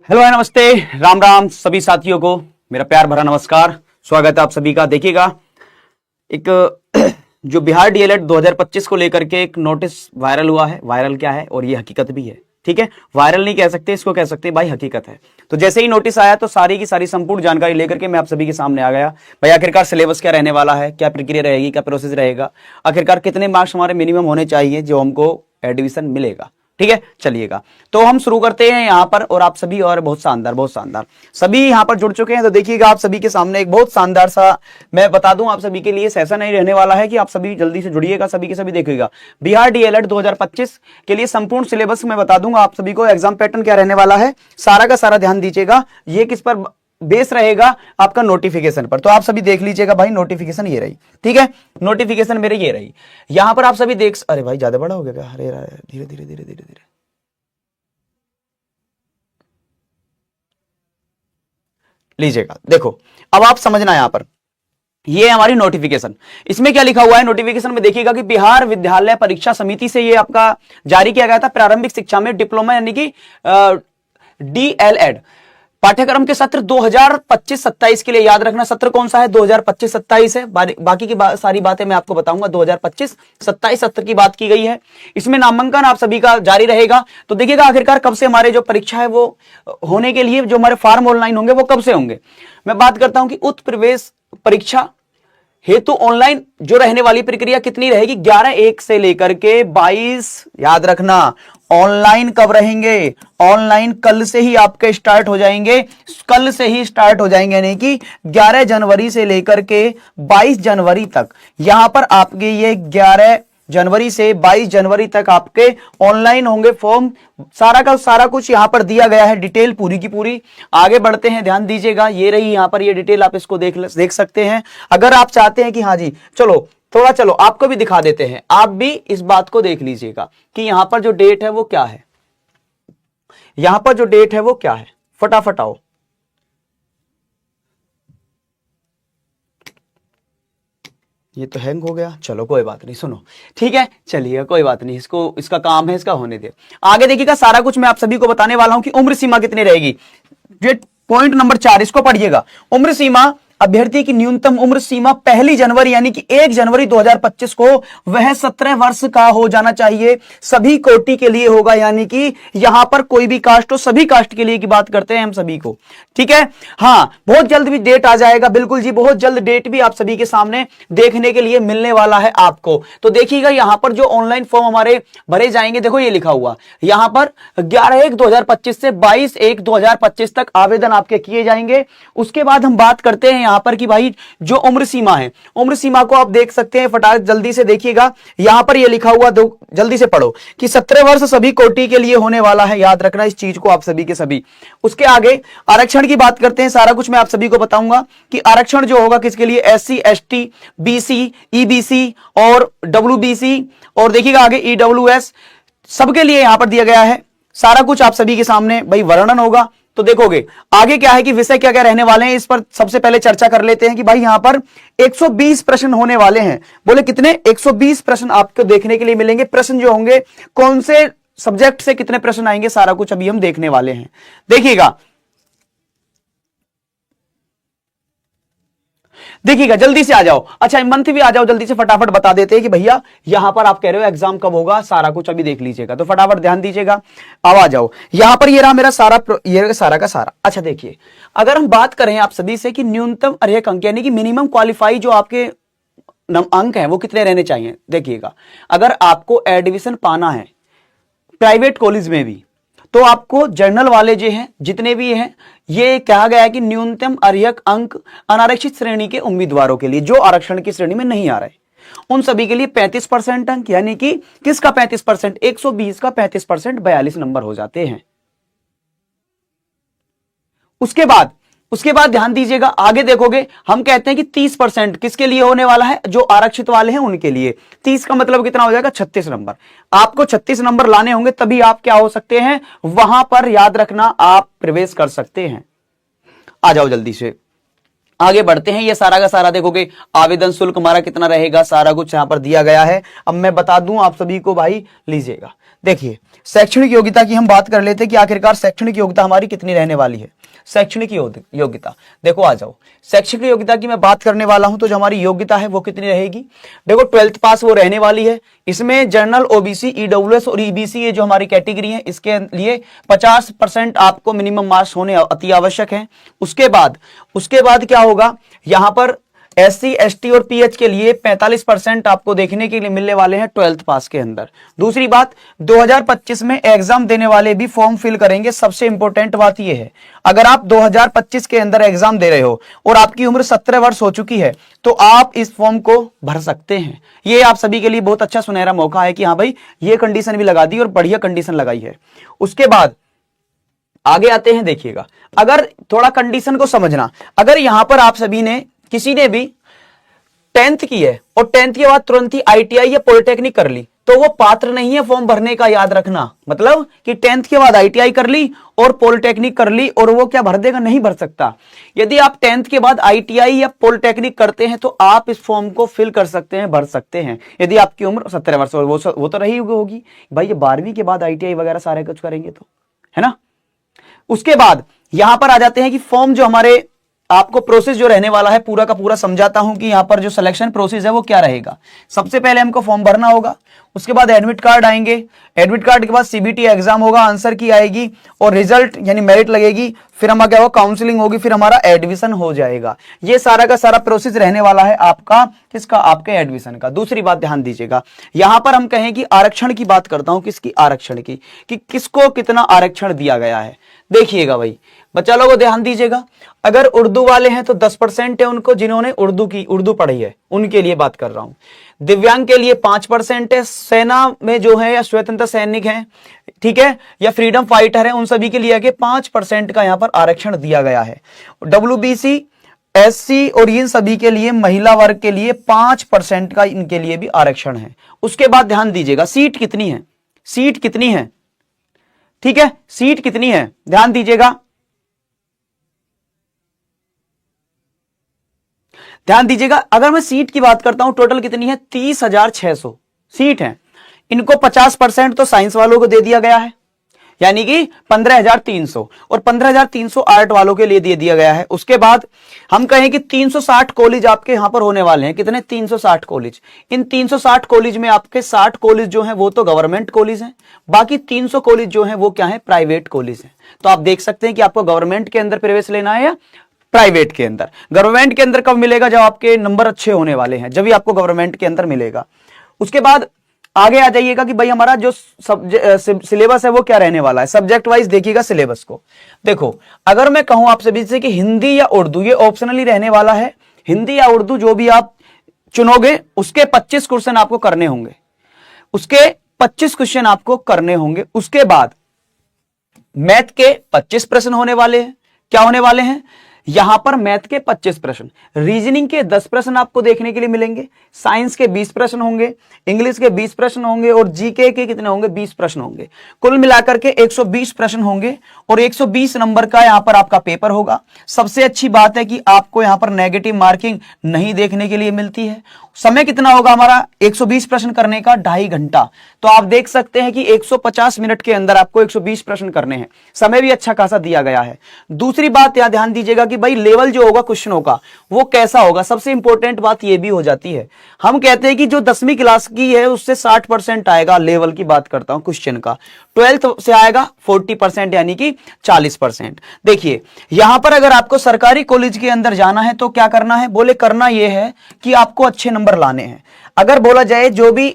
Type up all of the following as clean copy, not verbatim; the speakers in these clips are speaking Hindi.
हेलो है, नमस्ते, राम राम सभी साथियों को मेरा प्यार भरा नमस्कार। स्वागत है आप सभी का। देखिएगा, एक जो बिहार डीएलएड 2025 को लेकर के एक नोटिस वायरल हुआ है। वायरल क्या है और ये हकीकत भी है, ठीक है। वायरल नहीं कह सकते इसको, कह सकते भाई हकीकत है। तो जैसे ही नोटिस आया तो सारी की सारी संपूर्ण जानकारी लेकर के मैं आप सभी के सामने आ गया। भाई आखिरकार सिलेबस क्या रहने वाला है, क्या प्रक्रिया रहेगी, क्या प्रोसेस रहेगा, आखिरकार कितने मार्क्स हमारे मिनिमम होने चाहिए जो हमको एडमिशन मिलेगा, ठीक है। चलिएगा, तो हम शुरू करते हैं यहां पर। और आप सभी और बहुत शानदार सभी यहां पर जुड़ चुके हैं। तो देखिएगा, आप सभी के सामने एक बहुत शानदार सा मैं बता दूं आप सभी के लिए सेशन नहीं रहने वाला है कि आप सभी जल्दी से जुड़िएगा, सभी के सभी देखिएगा। बिहार डीएलएड 2025 के लिए संपूर्ण सिलेबस मैं बता दूंगा आप सभी को। एग्जाम पैटर्न क्या रहने वाला है, सारा का सारा ध्यान दीजिएगा। ये किस पर बेस रहेगा, आपका नोटिफिकेशन पर। तो आप सभी देख लीजिएगा भाई, नोटिफिकेशन ये रही, ठीक है। नोटिफिकेशन मेरे ये रही, यहां पर आप सभी देख। अरे भाई ज्यादा बड़ा हो गया क्या? अरे धीरे धीरे धीरे धीरे धीरे लीजिएगा। देखो, अब आप समझना यहां पर, ये हमारी नोटिफिकेशन। इसमें क्या लिखा हुआ है नोटिफिकेशन में? देखिएगा कि बिहार विद्यालय परीक्षा समिति से ये आपका जारी किया गया था। प्रारंभिक शिक्षा में डिप्लोमा यानी कि डीएलएड पाठ्यक्रम के सत्र 2025-27 के लिए याद रखना। सत्र कौन सा है? 2025-27 है। बाकी की सारी बातें मैं आपको बताऊंगा। 2025-27 सत्र की बात की गई है। इसमें नामांकन आप सभी का जारी रहेगा। तो देखिएगा आखिरकार कब से हमारे जो परीक्षा है वो होने के लिए जो हमारे फॉर्म ऑनलाइन होंगे वो कब से होंगे। मैं बात करता हूं कि उत्तर प्रवेश परीक्षा हेतु ऑनलाइन जो रहने वाली प्रक्रिया कितनी रहेगी? 11/1 से लेकर के 22, याद रखना। ऑनलाइन कब रहेंगे? ऑनलाइन कल से ही आपके स्टार्ट हो जाएंगे। कल से ही स्टार्ट हो जाएंगे, यानी कि 11 जनवरी से लेकर के 22 जनवरी तक। यहां पर आपके ये 11 जनवरी से 22 जनवरी तक आपके ऑनलाइन होंगे फॉर्म। सारा का सारा कुछ यहां पर दिया गया है, डिटेल पूरी की पूरी। आगे बढ़ते हैं, ध्यान दीजिएगा। ये रही यहां पर ये डिटेल, आप इसको देख सकते हैं। अगर आप चाहते हैं कि हाँ जी चलो आपको भी दिखा देते हैं, आप भी इस बात को देख लीजिएगा कि यहां पर जो डेट है वो क्या है। यहां पर जो डेट है वो क्या है, फटाफट आओ। ये तो हैंग हो गया, चलो कोई बात नहीं, सुनो, ठीक है। चलिए कोई बात नहीं, इसको इसका काम है, इसका होने दे। आगे देखिएगा, सारा कुछ मैं आप सभी को बताने वाला हूं कि उम्र सीमा कितनी रहेगी। ये पॉइंट नंबर 4, इसको पढ़िएगा। उम्र सीमा, अभ्यर्थी की न्यूनतम उम्र सीमा 1 जनवरी यानी कि 1 जनवरी 2025 को वह 17 वर्ष का हो जाना चाहिए। सभी कोटि के लिए होगा, यानी कि यहां पर कोई भी कास्ट हो, सभी कास्ट के लिए की बात करते हैं हम सभी को, ठीक है। हाँ, बहुत जल्द भी डेट आ जाएगा, बिल्कुल जी, बहुत जल्द डेट भी आप सभी के सामने देखने के लिए मिलने वाला है आपको। तो देखिएगा यहां पर जो ऑनलाइन फॉर्म हमारे भरे जाएंगे, देखो ये लिखा हुआ यहां पर 11/1/2025 से 22/1/2025 तक आवेदन आपके किए जाएंगे। उसके बाद हम बात करते हैं यहां पर कि भाई जो उम्र सीमा है, उम्र सीमा को आप देख सकते हैं, फटाफट जल्दी से देखिएगा। यहां पर ये लिखा हुआ, दो जल्दी से पढ़ो कि 17 वर्ष सभी कोटि के लिए होने वाला है। याद रखना इस चीज को आप सभी के सभी। उसके आगे आरक्षण की बात करते हैं। सारा कुछ मैं आप सभी को बताऊंगा कि आरक्षण जो होगा किसके लिए, SC ST BC EBC और WBC, और देखिएगा आगे EWS, सबके लिए यहां पर दिया गया है। सारा कुछ आप सभी के सामने भाई वर्णन होगा। तो देखोगे आगे क्या है कि विषय क्या क्या रहने वाले हैं, इस पर सबसे पहले चर्चा कर लेते हैं कि भाई यहां पर 120 प्रश्न होने वाले हैं। बोले कितने? 120 प्रश्न आपको देखने के लिए मिलेंगे। प्रश्न जो होंगे कौन से सब्जेक्ट से कितने प्रश्न आएंगे, सारा कुछ अभी हम देखने वाले हैं। देखिएगा जल्दी से आ जाओ। अच्छा, मंथ भी आ जाओ, जल्दी से फटाफट बता देते हैं कि भैया यहां पर आप कह रहे हो एग्जाम कब होगा, सारा कुछ अभी देख लीजिएगा। तो फटाफट ध्यान दीजिएगा, अब आ जाओ। यहां पर ये रहा मेरा ये सारा का सारा। अच्छा देखिए, अगर हम बात करें आप सभी से कि न्यूनतम अर्हक अंक यानी कि मिनिमम क्वालिफाई जो आपके अंक है वो कितने रहने चाहिए। देखिएगा, अगर आपको एडमिशन पाना है प्राइवेट कॉलेज में भी, तो आपको जर्नल वाले जो हैं जितने भी हैं, ये कहा गया है कि न्यूनतम अर्हक अंक अनारक्षित श्रेणी के उम्मीदवारों के लिए जो आरक्षण की श्रेणी में नहीं आ रहे, उन सभी के लिए 35% अंक, यानी कि किसका 35%? 120 का 35% 42 नंबर हो जाते हैं। उसके बाद ध्यान दीजिएगा, आगे देखोगे हम कहते हैं कि 30% किसके लिए होने वाला है, जो आरक्षित वाले हैं उनके लिए। 30 का मतलब कितना हो जाएगा? 36 नंबर। आपको 36 नंबर लाने होंगे तभी आप क्या हो सकते हैं, वहां पर याद रखना आप प्रवेश कर सकते हैं। आ जाओ जल्दी से, आगे बढ़ते हैं। ये सारा का सारा देखोगे आवेदन शुल्क हमारा कितना रहेगा, सारा कुछ यहां पर दिया गया है। अब मैं बता दूं आप सभी को, भाई लीजिएगा। देखिए शैक्षणिक योग्यता की हम बात कर लेते हैं कि आखिरकार शैक्षणिक योग्यता हमारी कितनी रहने वाली है। शैक्षणिक योग्यता देखो, आ जाओ, शैक्षणिक योग्यता की मैं बात करने वाला हूं। तो जो हमारी योग्यता है वो कितनी रहेगी, देखो 12th पास वो रहने वाली है। इसमें जनरल, ओबीसी, ईडब्ल्यूएस और ईबीसी ये जो हमारी कैटेगरी है, इसके लिए 50% आपको मिनिमम मार्क्स होने अति आवश्यक है। उसके बाद क्या होगा, यहां पर एससी, एसटी और पीएच के लिए 45% आपको देखने के लिए मिलने वाले हैं 12th पास के अंदर। दूसरी बात, 2025 में एग्जाम देने वाले भी फॉर्म फिल करेंगे। सबसे इंपॉर्टेंट बात यह है, अगर आप 2025 के अंदर एग्जाम दे रहे हो और आपकी उम्र 17 वर्ष हो चुकी है तो आप इस फॉर्म को भर सकते हैं। ये आप सभी के लिए बहुत अच्छा सुनहरा मौका है कि हाँ भाई, ये कंडीशन भी लगा दी और बढ़िया कंडीशन लगाई है। उसके बाद आगे आते हैं, देखिएगा, अगर थोड़ा कंडीशन को समझना, अगर यहां पर आप सभी ने, किसी ने भी 10th की है और 10th के बाद तुरंत ही आईटीआई या पॉलिटेक्निक कर ली तो वो पात्र नहीं है फॉर्म भरने का। याद रखना, मतलब कि 10th के बाद आईटीआई कर ली और पॉलिटेक्निक कर ली और वो क्या भर देगा, नहीं भर सकता। यदि आप 10th के बाद आईटीआई या पॉलिटेक्निक करते हैं तो आप इस फॉर्म को फिल कर सकते हैं, भर सकते हैं, यदि आपकी उम्र 17 वर्ष वो तो रही होगी भाई। ये 12वीं के बाद आईटीआई वगैरह सारे कुछ करेंगे तो, है ना। उसके बाद यहां पर आ जाते हैं कि फॉर्म जो हमारे, आपको प्रोसेस जो रहने वाला है पूरा का पूरा समझाता हूं कि यहां पर जो सिलेक्शन प्रोसेस है वो क्या रहेगा। सबसे पहले हमको फॉर्म भरना होगा, उसके बाद एडमिट कार्ड आएंगे, एडमिट कार्ड के बाद सीबीटी एग्जाम होगा, आंसर की आएगी और रिजल्ट यानी मेरिट लगेगी, फिर हमारा क्या होगा, काउंसलिंग होगी, फिर हमारा एडमिशन हो जाएगा। ये सारा का सारा प्रोसेस रहने वाला है आपका, किसका, आपके एडमिशन का। दूसरी बात ध्यान दीजिएगा, यहां पर हम कहें कि आरक्षण की बात करता हूं, किसकी, आरक्षण की, कि किसको कितना आरक्षण दिया गया है। देखिएगा भाई, बच्चा लोगों ध्यान दीजिएगा, अगर उर्दू वाले हैं तो 10% है उनको, जिन्होंने उर्दू पढ़ी है उनके लिए बात कर रहा हूं। दिव्यांग के लिए 5% है, सेना में जो है या स्वतंत्र सैनिक हैं, ठीक है, या फ्रीडम फाइटर है, उन सभी के लिए आगे 5% का यहां पर आरक्षण दिया गया है। डब्ल्यूबीसी, एससी और इन सभी के लिए, महिला वर्ग के लिए 5% का इनके लिए भी आरक्षण है। उसके बाद ध्यान दीजिएगा, सीट कितनी है, सीट कितनी है, ठीक है, सीट कितनी है, ध्यान दीजिएगा, ध्यान दीजिएगा। अगर मैं सीट की बात करता हूं, टोटल कितनी है, 30,600 सीट है। इनको 50% तो साइंस वालों को दे दिया गया है, यानी कि 15,300, और 15,300 आर्ट वालों के लिए दे दिया गया है। उसके बाद हम कहें कि 360 कॉलेज आपके यहां पर होने वाले हैं। कितने, 360 कॉलेज। इन 360 कॉलेज में आपके 60 कॉलेज जो हैं वो तो गवर्नमेंट कॉलेज हैं, बाकी 300 कॉलेज जो हैं वो क्या है, प्राइवेट कॉलेज हैं। तो आप देख सकते हैं कि आपको गवर्नमेंट के अंदर प्रवेश लेना है या प्राइवेट के अंदर। गवर्नमेंट के अंदर कब मिलेगा, जब आपके नंबर अच्छे होने वाले हैं, जब भी आपको गवर्नमेंट के अंदर मिलेगा। उसके बाद आगे आ जाइएगा कि भाई हमारा जो सिलेबस है वो क्या रहने वाला है। सब्जेक्ट वाइज देखिएगा सिलेबस को। देखो, अगर मैं कहूं आप सभी से कि हिंदी या उर्दू, ये ऑप्शनली रहने वाला है। हिंदी या उर्दू जो भी आप चुनोगे उसके 25 क्वेश्चन आपको करने होंगे, उसके 25 क्वेश्चन आपको करने होंगे। उसके बाद मैथ के 25 प्रश्न होने वाले हैं। क्या होने वाले हैं, यहां पर मैथ के 25 प्रश्न, रीजनिंग के 10 प्रश्न आपको देखने के लिए मिलेंगे, साइंस के 20 प्रश्न होंगे, इंग्लिश के 20 प्रश्न होंगे और जीके के कितने होंगे, 20 प्रश्न होंगे। कुल मिलाकर के 120 प्रश्न होंगे और 120 नंबर का यहां पर आपका पेपर होगा। सबसे अच्छी बात है कि आपको यहां पर नेगेटिव मार्किंग नहीं देखने के लिए मिलती है। समय कितना होगा हमारा 120 प्रश्न करने का, 2.5 घंटा। तो आप देख सकते हैं कि 150 मिनट के अंदर आपको 120 प्रश्न करने हैं। समय भी अच्छा खासा दिया गया है। दूसरी बात यहां ध्यान दीजिएगा कि भाई लेवल जो होगा क्वेश्चनों का वो कैसा होगा। सबसे इंपॉर्टेंट बात यह भी हो जाती है, हम कहते हैं कि जो 10वीं क्लास की है उससे 60% आएगा, लेवल की बात करता हूं क्वेश्चन का। 12th से आएगा 40% यानी कि 40%। देखिए यहां पर अगर आपको सरकारी कॉलेज के अंदर जाना है तो क्या करना है, बोले करना यह है कि आपको अच्छे नंबर लाने हैं। अगर बोला जाए जो भी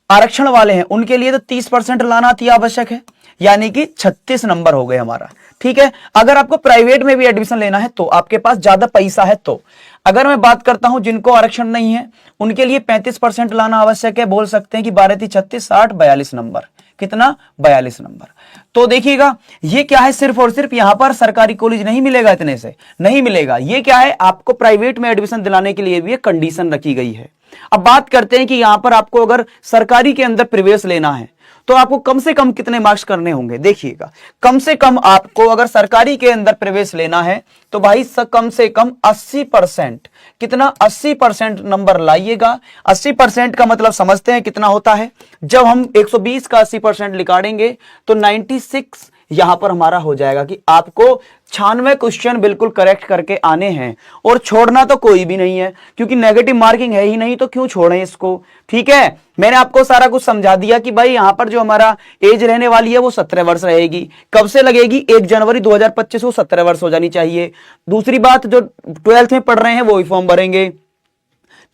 आरक्षण वाले हैं उनके लिए तो 30% लाना अति आवश्यक है, यानी कि 36 नंबर हो गए हमारा, ठीक है। अगर आपको प्राइवेट में भी एडमिशन लेना है तो आपके पास ज्यादा पैसा है तो, अगर मैं बात करता हूं जिनको आरक्षण नहीं है उनके लिए 35% लाना आवश्यक है। बोल सकते हैं कि 12 × 36 60 42 नंबर। कितना, 42 नंबर। तो देखिएगा ये क्या है, सिर्फ और सिर्फ यहां पर सरकारी कॉलेज नहीं मिलेगा, इतने से नहीं मिलेगा। ये क्या है, आपको प्राइवेट में एडमिशन दिलाने के लिए भी एक कंडीशन रखी गई है। अब बात करते हैं कि यहां पर आपको अगर सरकारी के अंदर प्रवेश लेना है तो आपको कम से कम कितने मार्क्स करने होंगे देखिएगा। कम से कम आपको अगर सरकारी के अंदर प्रवेश लेना है तो भाई कम से कम 80%, कितना 80% नंबर लाइएगा। 80% का मतलब समझते हैं कितना होता है, जब हम 120 का 80% निकालेंगे तो 96 यहां पर हमारा हो जाएगा कि आपको 96 क्वेश्चन बिल्कुल करेक्ट करके आने हैं, और छोड़ना तो कोई भी नहीं है क्योंकि नेगेटिव मार्किंग है ही नहीं, तो क्यों छोड़ें इसको। ठीक है, मैंने आपको सारा कुछ समझा दिया कि भाई यहां पर जो हमारा एज रहने वाली है वो 17 वर्ष रहेगी। कब से लगेगी, 1 जनवरी 2025 को 17 वर्ष हो जानी चाहिए। दूसरी बात, जो 12th में पढ़ रहे हैं वो ही फॉर्म भरेंगे।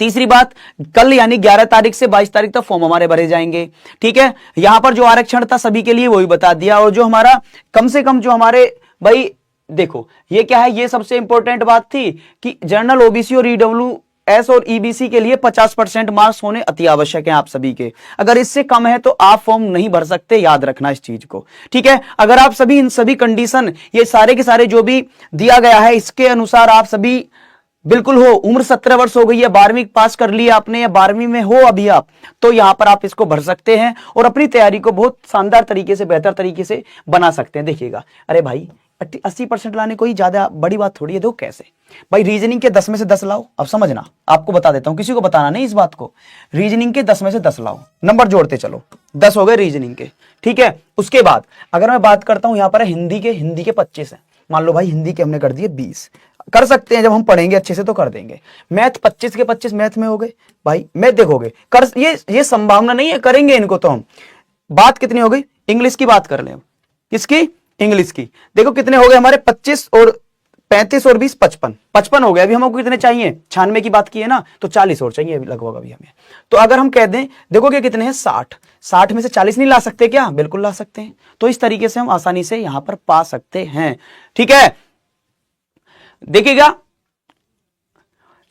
तीसरी बात, कल यानी 11 तारीख से 22 तारीख तक फॉर्म हमारे भरे जाएंगे। ठीक है, यहां पर जो आरक्षण था सभी के लिए वही बता दिया, और जो हमारा कम से कम जो हमारे भाई देखो ये क्या है, ये सबसे इंपॉर्टेंट बात थी कि जनरल, ओबीसी और ईडब्ल्यूएस और ईबीसी के लिए 50% मार्क्स होने अति आवश्यक है आप सभी के। अगर इससे कम है तो आप फॉर्म नहीं भर सकते, याद रखना इस चीज को। ठीक है, अगर आप सभी इन सभी कंडीशन, ये सारे के सारे जो भी दिया गया है इसके अनुसार आप सभी बिल्कुल हो, उम्र 17 वर्ष हो गई है, 12वीं पास कर लिया आपने या 12वीं में हो अभी आप, तो यहां पर आप इसको भर सकते हैं और अपनी तैयारी को बहुत शानदार तरीके से, बेहतर तरीके से बना सकते हैं। देखिएगा, अरे भाई 80% लाने कोई ज्यादा बड़ी बात थोड़ी है। देखो कैसे भाई, रीजनिंग के 10 में से 10 लाओ। अब समझना, आपको बता देता हूं, किसी को बताना नहीं इस बात को। रीजनिंग के 10 में से 10 लाओ, नंबर जोड़ते चलो, 10 हो गए रीजनिंग के। ठीक है, उसके बाद अगर मैं बात करता हूं यहां पर हिंदी के 25 है। मान लो भाई हिंदी के हमने कर दिए 20, कर सकते हैं, जब हम पढ़ेंगे अच्छे से तो कर देंगे। मैथ 25 के 25 मैथ में हो गए भाई, मैथ देखोगे कर, ये संभावना नहीं है, करेंगे इनको तो हम। बात कितनी हो गई, इंग्लिश की बात कर लें। किसकी, इंग्लिश की। देखो कितने हो गए हमारे, 25 और 35 और 20 55 हो गए। अभी हमको कितने चाहिए, 96 की बात की है ना, तो 40 और चाहिए लगभग अभी हमें। तो अगर हम कह दें, देखोगे कितने हैं, 60 में से 40 नहीं ला सकते क्या, बिल्कुल ला सकते हैं। तो इस तरीके से हम आसानी से यहां पर पा सकते हैं। ठीक है, देखिएगा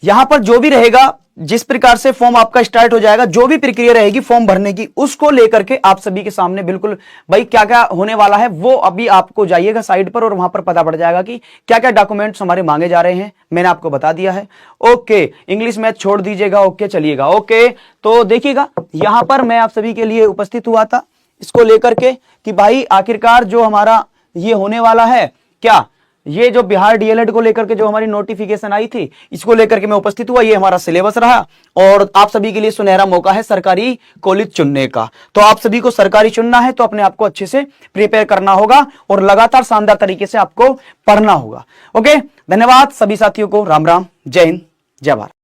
यहां पर जो भी रहेगा, जिस प्रकार से फॉर्म आपका स्टार्ट हो जाएगा, जो भी प्रक्रिया रहेगी फॉर्म भरने की, उसको लेकर के आप सभी के सामने बिल्कुल भाई क्या क्या होने वाला है वो अभी आपको जाइएगा साइड पर और वहां पर पता पड़ जाएगा कि क्या क्या डॉक्यूमेंट्स हमारे मांगे जा रहे हैं। मैंने आपको बता दिया है। ओके, इंग्लिश मैथ छोड़ दीजिएगा, ओके चलिएगा। ओके, तो देखिएगा यहां पर मैं आप सभी के लिए उपस्थित हुआ था इसको लेकर के कि भाई आखिरकार जो हमारा ये होने वाला है, क्या ये जो बिहार डीएलएड को लेकर के जो हमारी नोटिफिकेशन आई थी, इसको लेकर के मैं उपस्थित हुआ। ये हमारा सिलेबस रहा और आप सभी के लिए सुनहरा मौका है सरकारी कॉलेज चुनने का। तो आप सभी को सरकारी चुनना है तो अपने आप को अच्छे से प्रिपेयर करना होगा और लगातार शानदार तरीके से आपको पढ़ना होगा। ओके, धन्यवाद सभी साथियों को। राम राम, जय हिंद, जय भारत।